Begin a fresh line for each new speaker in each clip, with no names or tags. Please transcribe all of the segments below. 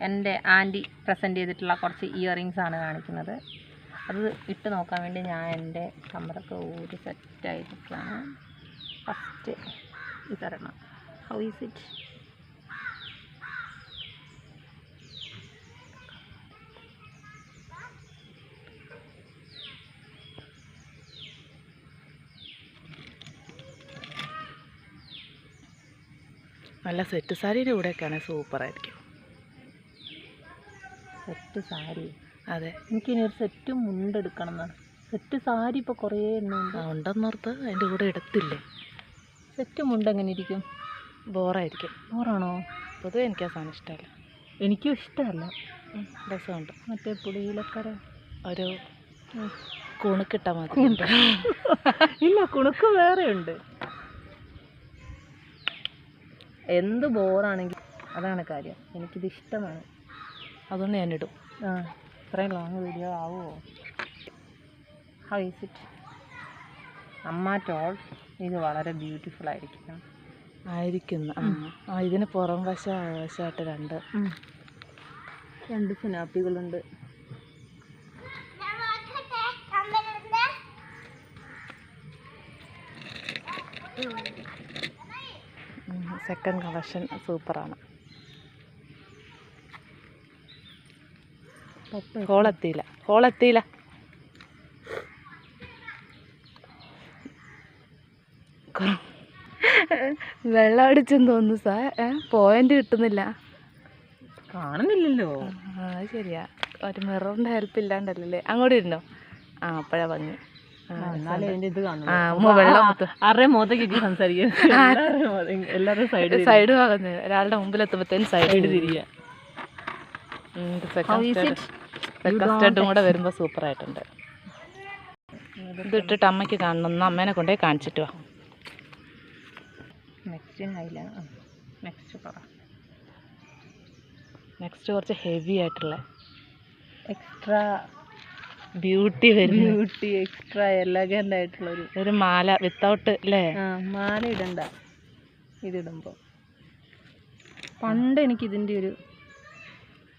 എൻ്റെ anti present ചെയ്തിട്ടുള്ള കുറച്ച് ഇയറിങ്സ് ആണ് കാണിക്കുന്നത്. അത് ഇട്ട് നോക്കാൻ വേണ്ടി ഞാൻ എൻ്റെ കമ്മലൊക്കെ ഊരി സെറ്റായിട്ടാണ്. ഫസ്റ്റ് ഇതരണം. How is it?
നല്ല സെറ്റ് സാരിയുടെ കൂടെയൊക്കെയാണ് സൂപ്പറായിരിക്കും.
സെറ്റ് സാരി?
അതെ,
എനിക്കിനി ഒരു സെറ്റ് മുണ്ടെടുക്കണം എന്നാണ്. സെറ്റ് സാരി ഇപ്പോൾ കുറേ എണ്ണമുണ്ട്.
ഉണ്ടെന്നോർത്ത് അതിൻ്റെ കൂടെ എടുത്തില്ലേ.
സെറ്റ് മുണ്ട് എങ്ങനെ ഇരിക്കും?
ബോറായിരിക്കും.
ബോറാണോ?
പൊതുവെ എനിക്ക് ആ സാധനം ഇഷ്ടമല്ല.
എനിക്കും ഇഷ്ടമല്ല.
രസമുണ്ട്.
മറ്റേ പുളിയിലക്കര
ഒരു കുണുക്കിട്ടാൽ മതി.
ഇല്ല, കുണുക്ക് വേറെ ഉണ്ട്. എന്ത് ബോറാണെങ്കിൽ അതാണ് കാര്യം. എനിക്കിത് ഇഷ്ടമാണ്,
അതുകൊണ്ട് ഞാനിടും.
ഇത്രയും ലോങ് വീഡിയോ ആവുമോ? How is it? അമ്മ ടോൾ ഇത് വളരെ ബ്യൂട്ടിഫുൾ ആയിരിക്കും.
ഇതിന് പുറം വശമായിട്ട് രണ്ട്
സ്നാപ്പികളുണ്ട്.
സെക്കൻഡ് കളക്ഷൻ സൂപ്പറാണ്. ഹോളെത്തിയില്ല. വെള്ളം അടിച്ചെന്ന് തോന്നുന്നു സാർ. പോയിന്റ് കിട്ടുന്നില്ല.
കാണുന്നില്ലല്ലോ.
അത് ശരിയാ, ഒരു മിററിൻ്റെ ഹെൽപ്പ് ഇല്ലാണ്ടല്ലേ. അങ്ങോട്ട് ഇരുന്നോ. അപ്പോഴാ ഭംഗി. സൈഡ് ഭാഗം ഒരാളുടെ മുമ്പിലെത്തുമ്പോഴത്തേനും സൈഡ് തിരിയുക. സെക്കൻഡ് സ്റ്റഡും കൂടെ വരുമ്പോൾ സൂപ്പറായിട്ടുണ്ട്. ഇത് ഇട്ടിട്ട് അമ്മയ്ക്ക് കാണണം. ഒന്ന് അമ്മേനെ കൊണ്ടേ കാണിച്ചിട്ട് വാ. നെക്സ്റ്റ് കുറച്ച് ഹെവി ആയിട്ടുള്ള
എക്സ്ട്രാ
ബ്യൂട്ടി
എക്സ്ട്രാ എലഗൻ്റ് ആയിട്ടുള്ള
ഒരു മാല വിത്തൗട്ട് അല്ലേ.
മാല ഇടണ്ട ഇതിടുമ്പോൾ. പണ്ട് എനിക്ക് ഇതിൻ്റെ ഒരു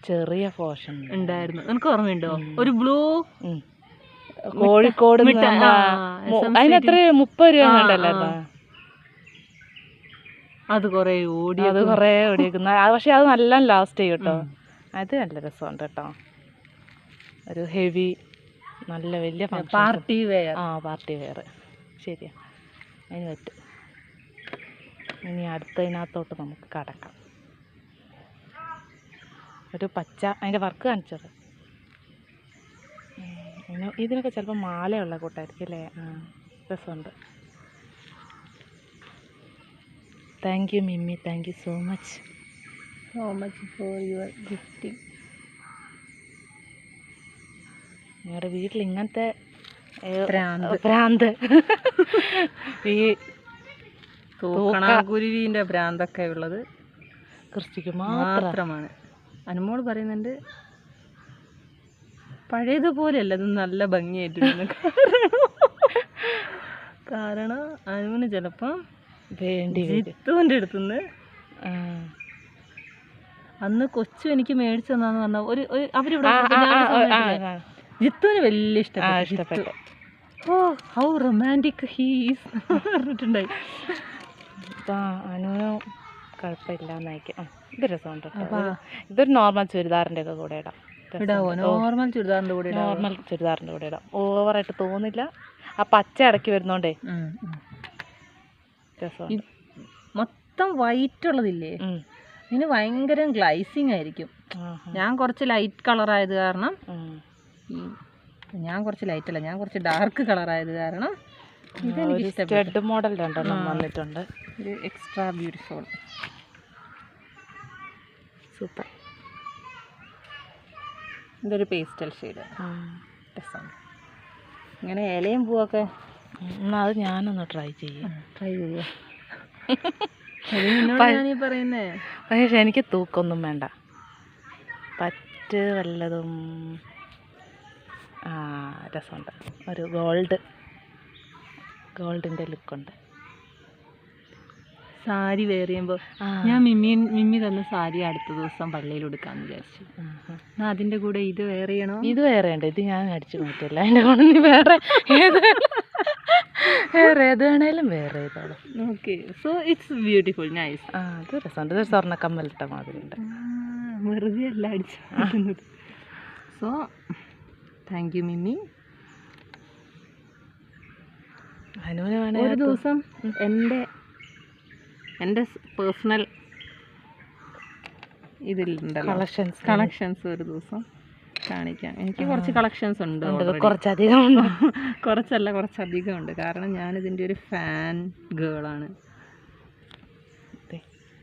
ചെറിയ പോർഷൻ
ഉണ്ടായിരുന്നു. നിനക്ക് ഓർമ്മയുണ്ടോ? ഒരു ബ്ലൂ
കോഴിക്കോട് അതിനെത്ര 30 രൂപ കണ്ടല്ലായിരുന്നോ?
അത് കുറേ
ഓടിയേക്കുന്ന. പക്ഷെ അത് നല്ല ലാസ്റ്റ് ചെയ്യും കേട്ടോ. അത് നല്ല രസമുണ്ട് കേട്ടോ. ഒരു ഹെവി നല്ല വലിയ
പാർട്ടി വെയർ.
പാർട്ടി വെയർ ശരിയാ, അതിന് പറ്റും. ഇനി അടുത്തതിനകത്തോട്ട് നമുക്ക് കടക്കാം. ഒരു പച്ച അതിൻ്റെ വർക്ക് കാണിച്ചത്. ഇതിനൊക്കെ ചിലപ്പോൾ മാലയുള്ള കൂട്ടായിരിക്കും അല്ലേ. രസമുണ്ട്. Thank you Mimmi, thank you so much
for your gifting.
ഞങ്ങളുടെ വീട്ടിൽ ഇങ്ങനത്തെ ഭ്രാന്ത് ഈ
തൂക്കണാകുരുവിൻ്റെ ഭ്രാന്തൊക്കെ ഉള്ളത്
ക്രിസ്റ്റിക്ക്
മാത്രമാണ്. അനുമോൾ പറയുന്നുണ്ട് പഴയതുപോലെയല്ല ഇത് നല്ല ഭംഗിയായിട്ടുണ്ട്. കാരണം അനുവിന് ചിലപ്പം ജിത്തുവിൻ്റെ അടുത്തുനിന്ന് അന്ന് കൊച്ചു എനിക്ക് മേടിച്ചു തന്നാന്ന് പറഞ്ഞ അവരിവിടെ ജിത്തുവിന് വലിയ ഇഷ്ടപ്പെട്ടു. ഓ ഹൗ റൊമാൻറ്റിക് ഹീസ് പറഞ്ഞിട്ടുണ്ടായി.
അനുവിന് കുഴപ്പമില്ല എന്നായിരിക്കും. ഇത് രസമുണ്ട്. ഇതൊരു നോർമൽ ചുരിദാറിൻ്റെ ഒക്കെ കൂടെ ഇടാം.
നോർമൽ ചുരിദാറിൻ്റെ
കൂടെ ഇടാം. ഓവറായിട്ട് തോന്നില്ല. ആ പച്ച ഇടയ്ക്ക് വരുന്നോണ്ടേ രസം.
മൊത്തം വൈറ്റ് ഉള്ളതില്ലേ, ഇതിന് ഭയങ്കര ഗ്ലൈസിങ് ആയിരിക്കും. ഞാൻ കുറച്ച് ലൈറ്റ് കളറായത് കാരണം, ഞാൻ കുറച്ച് ഡാർക്ക് കളറായത് കാരണം ഇതെനിക്ക് ഇഷ്ടപ്പെട്ടു.
മോഡൽ രണ്ടെണ്ണം വന്നിട്ടുണ്ട്.
ഒരു എക്സ്ട്രാ ബ്യൂട്ടിഫുൾ
സൂപ്പർ.
ഇതൊരു പേസ്റ്റൽ ഷെയ്ഡ് രസമാണ്. ഇങ്ങനെ ഇലയും പൂവൊക്കെ.
അത് ഞാനൊന്ന് ട്രൈ ചെയ്യാം.
ഞാനീ പറയുന്നേ.
പക്ഷേ എനിക്ക് തൂക്കൊന്നും വേണ്ട. പറ്റ് വല്ലതും രസമുണ്ട്. ഒരു ഗോൾഡിൻ്റെ ലുക്കുണ്ട്.
സാരി വെയർ ചെയ്യുമ്പോൾ ഞാൻ മിമ്മി തന്ന സാരി അടുത്ത ദിവസം പള്ളിയിൽ എടുക്കാന്ന് വിചാരിച്ചു. എന്നാ അതിന്റെ കൂടെ ഇത് വെയർ ചെയ്യണോ?
ഇത് വേറെ ഉണ്ട്, ഇത് ഞാൻ അടിച്ചു മാറ്റില്ല. അതിന്റെ കൂടെ നീ വേറെ ഏത് വേണേലും വേറെ ചെയ്തോളൂ.
Okay, so it's beautiful, nice.
അത് രസമുണ്ട്. ഇത് സ്വർണ്ണക്കമ്മലിട്ട മാതിരി ഉണ്ട്.
വെറുതെ അല്ല അടിച്ചു. So thank you Mimmi.
അനുവിന് വേണേ
ഒരു ദിവസം എൻ്റെ പേഴ്സണൽ ഇതിലുണ്ടല്ലോ കളക്ഷൻസ് ഒരു ദിവസം കാണിക്കാം. എനിക്ക് കുറച്ച് കളക്ഷൻസ് ഉണ്ട്,
കുറച്ചധികം ഉണ്ട്.
കുറച്ചധികം ഉണ്ട്. കാരണം ഞാനിതിൻ്റെ ഒരു ഫാൻ ഗേളാണ്.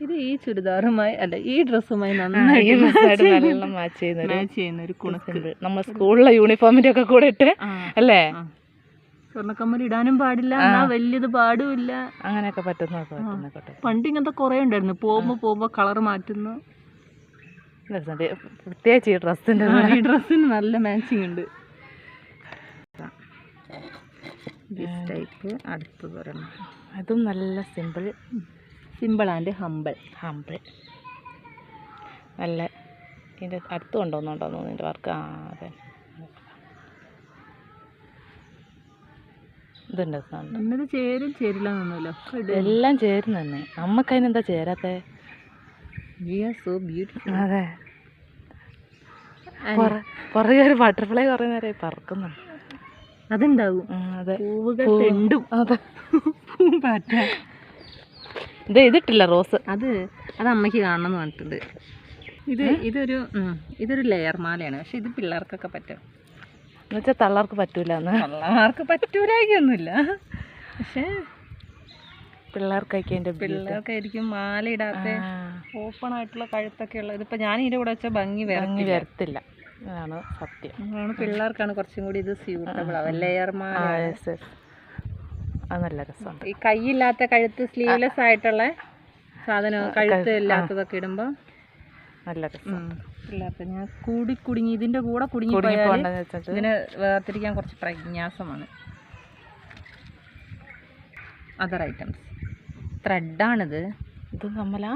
ഇത് ഈ ചുരിദാറുമായി അല്ല ഈ ഡ്രസ്സുമായി
നന്നായിട്ട് മാച്ച്
ചെയ്യുന്ന ഒരു കുണുക്ക്.
നമ്മൾ സ്കൂളിലെ യൂണിഫോമിന്റെ ഒക്കെ കൂടെ ഇട്ട് അല്ലേ?
സ്വർണ്ണക്കമ്മൽ ഇടാനും പാടില്ല, എന്നാ വലിയത് പാടുമില്ല,
അങ്ങനെയൊക്കെ പറ്റുന്ന.
പണ്ട് ഇങ്ങനത്തെ കുറേ ഉണ്ടായിരുന്നു. പോകുമ്പോ കളർ മാറ്റുന്നു.
പ്രത്യേകിച്ച് ഈ ഡ്രസ്സിന്റെ
ഡ്രസ്സിന് നല്ല മാച്ചിങ് ഉണ്ട്. ടൈപ്പ് അടുത്തത് ഒരെണ്ണം.
അതും നല്ല സിമ്പിൾ
ആൻഡ് ഹമ്പിൾ.
നല്ല ഇതിൻ്റെ അടുത്ത് കൊണ്ടുവന്നുണ്ടോന്നു ഇതിൻ്റെ വർക്ക്. അതെ, ഇതുണ്ട്
എന്നത് ചേരില്ല എന്നൊന്നുമില്ല,
എല്ലാം ചേരുന്ന തന്നെ. നമ്മക്ക് അതിനെന്താ ചേരാത്തെ? അതെ, പുറകെ ഒരു ബട്ടർഫ്ലൈ കുറേ നേരമായി പറക്കുന്നുണ്ട്.
അതുണ്ടാവും.
അതെ,
അതെ.
ഇതിട്ടില്ല റോസ്.
അത് അമ്മയ്ക്ക് കാണണം എന്ന് പറഞ്ഞിട്ടുണ്ട്. ഇതൊരു ലെയർ മാലയാണ്. പക്ഷെ ഇത് പിള്ളേർക്കൊക്കെ പറ്റും.
എന്നുവെച്ചാൽ തള്ളാർക്ക്
തള്ളമാർക്ക് പറ്റൂലായിക്കൊന്നുമില്ല. പക്ഷേ പിള്ളേർക്കായിരിക്കും മാല ഇടാത്ത ഓപ്പൺ ആയിട്ടുള്ള കഴുത്തൊക്കെ ഉള്ളത്. ഇതിപ്പോൾ ഞാൻ ഇതിൻ്റെ കൂടെ വെച്ചാൽ ഭംഗി വരത്തില്ല.
അതാണ് സത്യം.
പിള്ളേർക്കാണ് കുറച്ചും കൂടി ഇത് സ്യൂട്ടബിൾ ആവും. ലെയർ മാല
അത് നല്ല രസമുണ്ട്.
ഈ കൈയില്ലാത്ത കഴുത്ത് സ്ലീവ്ലെസ് ആയിട്ടുള്ള സാധനം, കഴുത്ത് ഇല്ലാത്തതൊക്കെ ഇടുമ്പോൾ നല്ല രസം. പിള്ളേർക്ക് ഞാൻ കുടുങ്ങി ഇതിൻ്റെ കൂടെ കുടുങ്ങി ഇതിനെ വേർതിരിക്കാൻ കുറച്ച് പ്രയാസമാണ്. അതർ ഐറ്റംസ് ത്രെഡാണിത്.
ഇത് കമ്മലാ?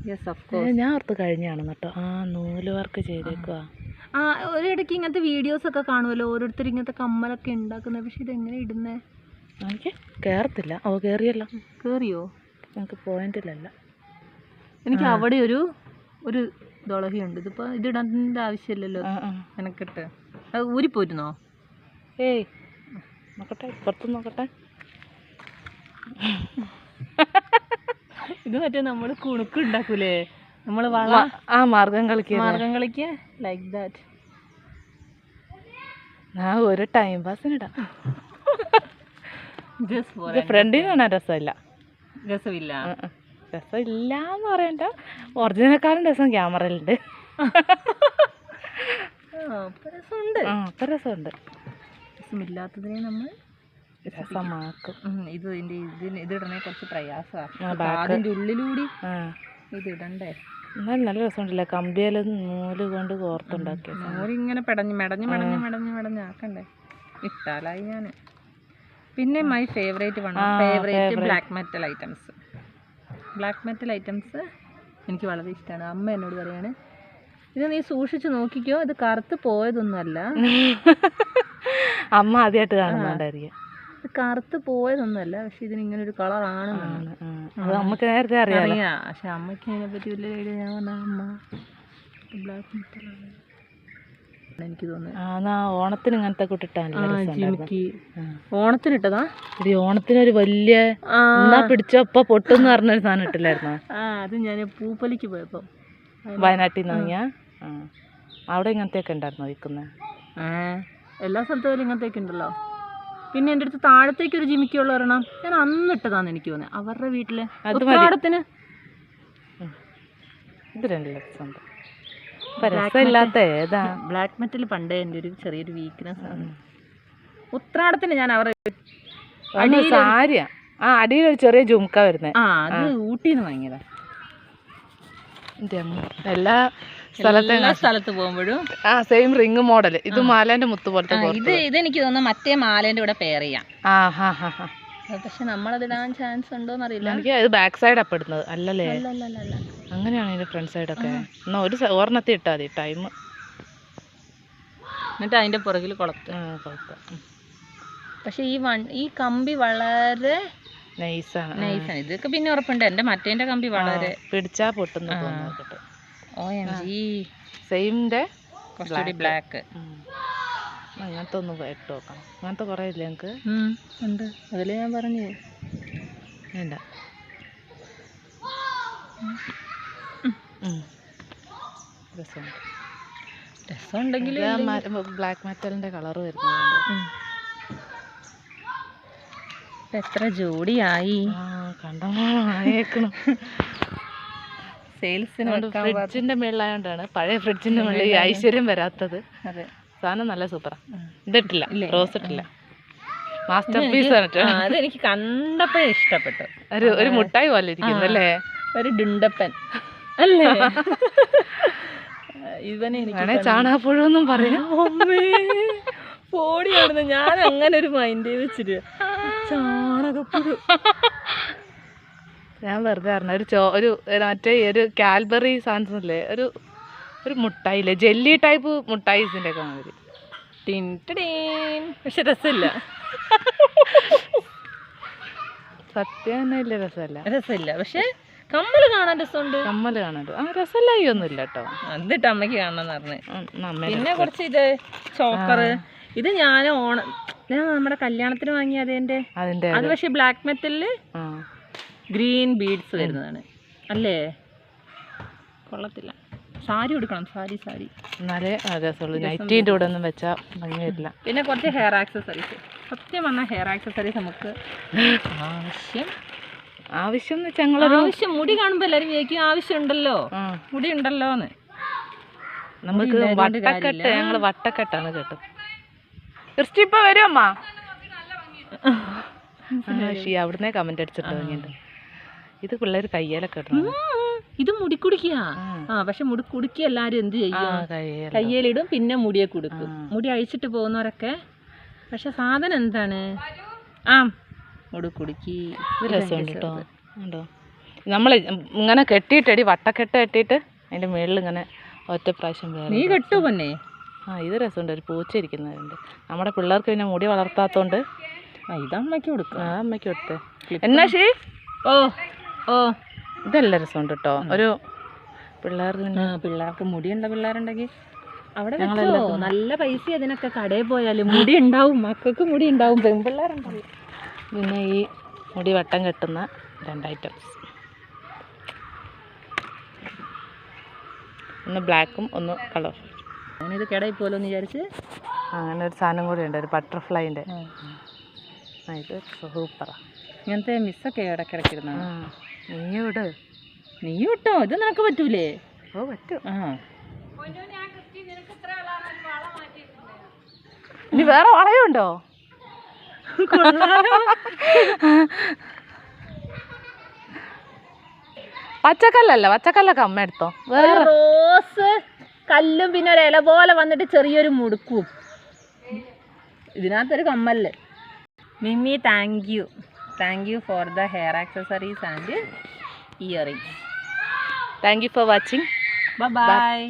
Yes, of course.
ഞാൻ ഓർത്ത് കഴിഞ്ഞാണ് കേട്ടോ. നൂല് വർക്ക് ചെയ്തേക്കുക.
ഒരിടയ്ക്ക് ഇങ്ങനത്തെ വീഡിയോസൊക്കെ കാണുമല്ലോ, ഓരോരുത്തർ ഇങ്ങനത്തെ കമ്മലൊക്കെ ഉണ്ടാക്കുന്നത്. പക്ഷെ ഇതെങ്ങനെ ഇടുന്നേ?
എനിക്ക് കയറത്തില്ല. കയറിയല്ലോ.
കയറിയോ?
നമുക്ക് പോയിന്റിലല്ല.
എനിക്ക് അവിടെ ഒരു ദോളഹിയുണ്ട്. ഇതിപ്പോൾ ഇതിടേണ്ട ആവശ്യമില്ലല്ലോ എനിക്കിട്ട്. അത് ഊരിപ്പോയിരുന്നോ?
ഏയ്, നോക്കട്ടെ, പുറത്ത് നോക്കട്ടെ.
ഇത് മറ്റേ നമ്മൾ കുണുക്ക് ഉണ്ടാക്കൂലേ, നമ്മൾ
മാർഗം കളിക്കുക
ലൈക്ക് ദാറ്റ്.
ഒരു ടൈം പാസിനിടാം. ഫ്രണ്ടിനാണ് രസമില്ല എന്ന് പറയണ്ട. ഒറിജിനൽക്കാരൻ രസം ക്യാമറയിലുണ്ട്. രസമുണ്ട്.
രസമില്ലാത്തതിനെ നമ്മൾ
രസമാക്കും.
ഇതിടണേ കുറച്ച് പ്രയാസമാണ്. അതിൻ്റെ ഉള്ളിലൂടി ഇതിടണ്ടേ.
എന്നാലും നല്ല രസമുണ്ടല്ലേ, കമ്പിയില് നൂല് കൊണ്ട് കോർത്തുണ്ടാക്കി.
നൂലിങ്ങനെ മെടഞ്ഞ് ആക്കണ്ടേ. ഇട്ടാലായി ഞാൻ. പിന്നെ my favourite black metal items എനിക്ക് വളരെ ഇഷ്ടമാണ്. അമ്മ എന്നോട് പറയാണ്, ഇത് നീ സൂക്ഷിച്ച് നോക്കിക്കോ, ഇത് കറുത്ത് പോയതൊന്നുമല്ല.
അമ്മ ആദ്യമായിട്ട് കാണുന്നുണ്ടായിരിക്കും.
ഇത് കറുത്ത് പോയതൊന്നുമല്ല, പക്ഷെ ഇതിനിങ്ങനെ ഒരു കളറാണ്.
നമുക്ക് നേരത്തെ അറിയാം.
പക്ഷെ അമ്മയ്ക്ക് അതിനെപ്പറ്റി വലിയ ഐഡിയ. ഞാൻ പറഞ്ഞ അമ്മ ബ്ലാക്ക് മെറ്റലാണ് എനിക്ക് തോന്നുന്നു.
ഓണത്തിന് ഇങ്ങനത്തെ
ഓണത്തിനിട്ടതാ?
ഓണത്തിനൊരു വലിയ പിടിച്ചപ്പോ പൊട്ടെന്ന് പറഞ്ഞൊരു സാധനം ഇട്ടില്ലായിരുന്നോ?
അത് ഞാൻ പൂപ്പലിക്ക് പോയപ്പോ
വയനാട്ടിൽ നിന്ന് വാങ്ങിയാ. അവിടെ ഇങ്ങനത്തെയൊക്കെ ഉണ്ടായിരുന്നോ വിൽക്കുന്നത്?
എല്ലാ സ്ഥലത്തും ഇങ്ങനത്തെയൊക്കെ ഉണ്ടല്ലോ. പിന്നെ എൻ്റെ അടുത്ത് താഴത്തേക്ക് ഒരു ജിമിക്കുള്ള ഒരെണ്ണം ഞാൻ അന്ന് ഇട്ടതാന്ന് എനിക്ക് തോന്നുന്നത്. അവരുടെ വീട്ടില് ഉത്രാടത്തിന്.
ഇത് രണ്ട് ലക്ഷമുണ്ട്.
ബ്ലാക്ക് മെറ്റൽ പണ്ടേ എൻ്റെ ഒരു ചെറിയൊരു വീക്ക്നെസ് ആണ്. ഉത്രാടത്തിന് ഞാൻ അവരുടെ
സാരിയാ. അടിയിലൊരു ചെറിയ ജുംക്ക വരുന്നത്.
അത് ഊട്ടിന്ന് വാങ്ങിയതാ.
എല്ലാ
സ്ഥലത്ത് പോകുമ്പോഴും
സെയിം റിംഗ് മോഡൽ. ഇത് മാലേന്റെ മുത്ത് പോലത്തെ.
ഇതെനിക്ക് തോന്നുന്നു മറ്റേ മാലേന്റെ കൂടെ പെയർ ചെയ്യാം. പക്ഷെ നമ്മളതിടാൻ ചാൻസ് ഉണ്ടോന്ന് അറിയില്ല.
എനിക്ക് അത് ബാക്ക് സൈഡ് അപ്പം ഇടുന്നത് അല്ലല്ലേ?
അല്ല.
അങ്ങനെയാണ് ഇതിൻ്റെ ഫ്രണ്ട് സൈഡൊക്കെ. എന്നാൽ ഒരു ഒരെണ്ണത്തിൽ ഇട്ടാൽ മതി ടൈം.
എന്നിട്ട് അതിൻ്റെ പുറകിൽ കൊളുത്താം. പക്ഷെ ഈ കമ്പി വളരെ
നൈസാണ്.
ഇതൊക്കെ പിന്നെ ഉറപ്പുണ്ട്. എൻ്റെ മറ്റേൻ്റെ കമ്പി വളരെ
പിടിച്ചാൽ പൊട്ടുന്നു.
OMG
സെയിമിൻ്റെ
കുറച്ചുകൂടി ബ്ലാക്ക്.
അങ്ങനത്തെ ഒന്ന് ഇട്ട് നോക്കണം. അങ്ങനത്തെ കുറേ ഇല്ലേ ഞങ്ങൾക്ക്?
ഉണ്ട്. അതിൽ ഞാൻ പറഞ്ഞു
വേണ്ട.
രസമുണ്ടെങ്കിൽ
ബ്ലാക്ക് മെറ്റലിൻ്റെ കളറ് വരുന്നുണ്ട്.
എത്ര ജോഡിയായി
കണ്ടമായേക്കണം.
സെയിൽസിന്
ഫ്രിഡ്ജിൻ്റെ മുകളിലായോണ്ടാണ്, പഴയ ഫ്രിഡ്ജിൻ്റെ മുകളിൽ ഈ ഐശ്വര്യം വരാത്തത്.
അതെ,
സാധനം നല്ല സൂപ്പറാണ്. ഇതിട്ടില്ല, റോസ് ഇട്ടില്ല. മാസ്റ്റർ പീസ് ആണ്.
അതെനിക്ക് കണ്ടപ്പോഴേ ഇഷ്ടപ്പെട്ടു.
ഒരു മുട്ടായി പോലെ ഇരിക്കുന്നു അല്ലേ?
ഒരു ഡുണ്ടപ്പൻ അല്ലേ? ഇവനെ എനിക്ക്
ചാണകപ്പുഴൊന്നും പറയാം.
പോടിയായിരുന്നു. ഞാൻ അങ്ങനെ ഒരു മൈൻഡ് വെച്ചിട്ട് ചാണകപ്പുഴു.
ഞാൻ വെറുതെ പറഞ്ഞ ഒരു മറ്റേ ഒരു കാൽബറി സാധനത്തില്ലേ, ഒരു മുട്ടായില്ലേ, ജെല്ലി ടൈപ്പ് മുട്ടായി ഇതിൻ്റെ ഒക്കെ മാതിരി.
പക്ഷെ രസമില്ല.
സത്യം തന്നെ വലിയ രസമില്ല.
പക്ഷെ കമ്മല് കാണാൻ രസമുണ്ട്.
കമ്മല് കാണാണ്ട് രസമില്ലായൊന്നും ഇല്ല കേട്ടോ.
എന്നിട്ട് അമ്മയ്ക്ക് കാണാന്ന് പറഞ്ഞു. പിന്നെ കുറച്ച് ഇത് ചോക്കറ്. ഇത് ഞാൻ നമ്മുടെ കല്യാണത്തിന് വാങ്ങിയ അതിന്റെ അത് പക്ഷെ ബ്ലാക്ക് മെറ്റലില് ഗ്രീൻ ബീഡ്സ് വരുന്നതാണ് അല്ലേ? കൊള്ളത്തില്ല. സാരി കൊടുക്കണം. സാരി
എന്നാലേ രസമുള്ളൂ. നൈറ്റീൻ്റെ കൂടെ ഒന്നും വെച്ചാൽ ഭംഗി വരില്ല.
പിന്നെ കുറച്ച് ഹെയർ ആക്സസറീസ്. സത്യം പറഞ്ഞാൽ ഹെയർ ആക്സസറീസ് നമുക്ക് ആവശ്യം എന്ന് വെച്ചാൽ ആവശ്യം. മുടി കാണുമ്പോൾ എല്ലാവരും വിചാരിക്കും ആവശ്യമുണ്ടല്ലോ, മുടി ഉണ്ടല്ലോ എന്ന്.
നമുക്ക് വട്ടക്കെട്ട്, ഞങ്ങൾ വട്ടക്കെട്ടാണ് കേട്ടോ. ക്രിസ്റ്റി ഇപ്പൊ വരും അമ്മ. അവിടുന്ന് കമന്റ് അടിച്ചിട്ട് തുടങ്ങിയിട്ട് ഇത് പിള്ളേർ കയ്യേലൊക്കെ ഇടണം.
ഇത് മുടി കുടുക്കിയ. പക്ഷെ മുടി കുടുക്കി എല്ലാരും എന്ത് ചെയ്യും? കയ്യേലിടും, പിന്നെ മുടിയെ കുടുക്കും. മുടി അഴിച്ചിട്ട് പോകുന്നവരൊക്കെ. പക്ഷെ സാധനം എന്താണ്? മുടി കുടുക്കി.
രസമുണ്ട് കേട്ടോ. ഉണ്ടോ? നമ്മൾ ഇങ്ങനെ കെട്ടിയിട്ടടി, വട്ടക്കെട്ട് കെട്ടിയിട്ട് അതിന്റെ മേളിൽ ഇങ്ങനെ ഒറ്റ പ്രാവശ്യം വേറെ.
നീ കെട്ടു പൊന്നെ.
ഇത് രസമുണ്ട്. ഒരു പൂച്ച ഇരിക്കുന്നതുണ്ട്. നമ്മുടെ പിള്ളേർക്ക് പിന്നെ മുടി വളർത്താത്തോണ്ട്
ഇത് അമ്മയ്ക്ക് കൊടുക്കും.
അമ്മയ്ക്ക് കൊടുത്തേ എന്നാ ശരി.
ഓ
ഇതെല്ലാം രസമുണ്ട് കേട്ടോ. ഒരു
പിള്ളേർക്ക് മുടിയുള്ള പിള്ളേരുണ്ടെങ്കിൽ അവിടെ നല്ല പൈസ. അതിനൊക്കെ കടയിൽ പോയാലും മുടി ഉണ്ടാവും, മക്കൾക്ക് മുടി ഉണ്ടാവും, പെൺപിള്ളേരുണ്ടാവും.
പിന്നെ ഈ മുടി വട്ടം കെട്ടുന്ന 2 ഐറ്റംസ്, ഒന്ന് ബ്ലാക്കും ഒന്ന് കളർ.
അങ്ങനെ ഇത് കടയിൽ പോലോ എന്ന് വിചാരിച്ച്
അങ്ങനെ ഒരു സാധനം കൂടി ഉണ്ട്, ഒരു ബട്ടർഫ്ലൈൻ്റെ. ഇത് സൂപ്പറാ.
ഇങ്ങനത്തെ മിസ്സൊക്കെ ഇടയ്ക്കിടയ്ക്കിരുന്ന.
നീ
വിട്ടോ, ഇത് നിനക്ക് പറ്റൂലേ?
പറ്റും. ഇനി വേറെ വളയുണ്ടോ? പച്ചക്കല്ലൊക്കെ അമ്മ എടുത്തോ.
വേറെ റോസ് കല്ലും പിന്നെ ഒരു ഇല പോലെ വന്നിട്ട് ചെറിയൊരു മുടുക്കും. ഇതിനകത്തൊരു കമ്മല്. Mimmi, thank you for the hair accessories and earrings.
Thank you for watching.
By.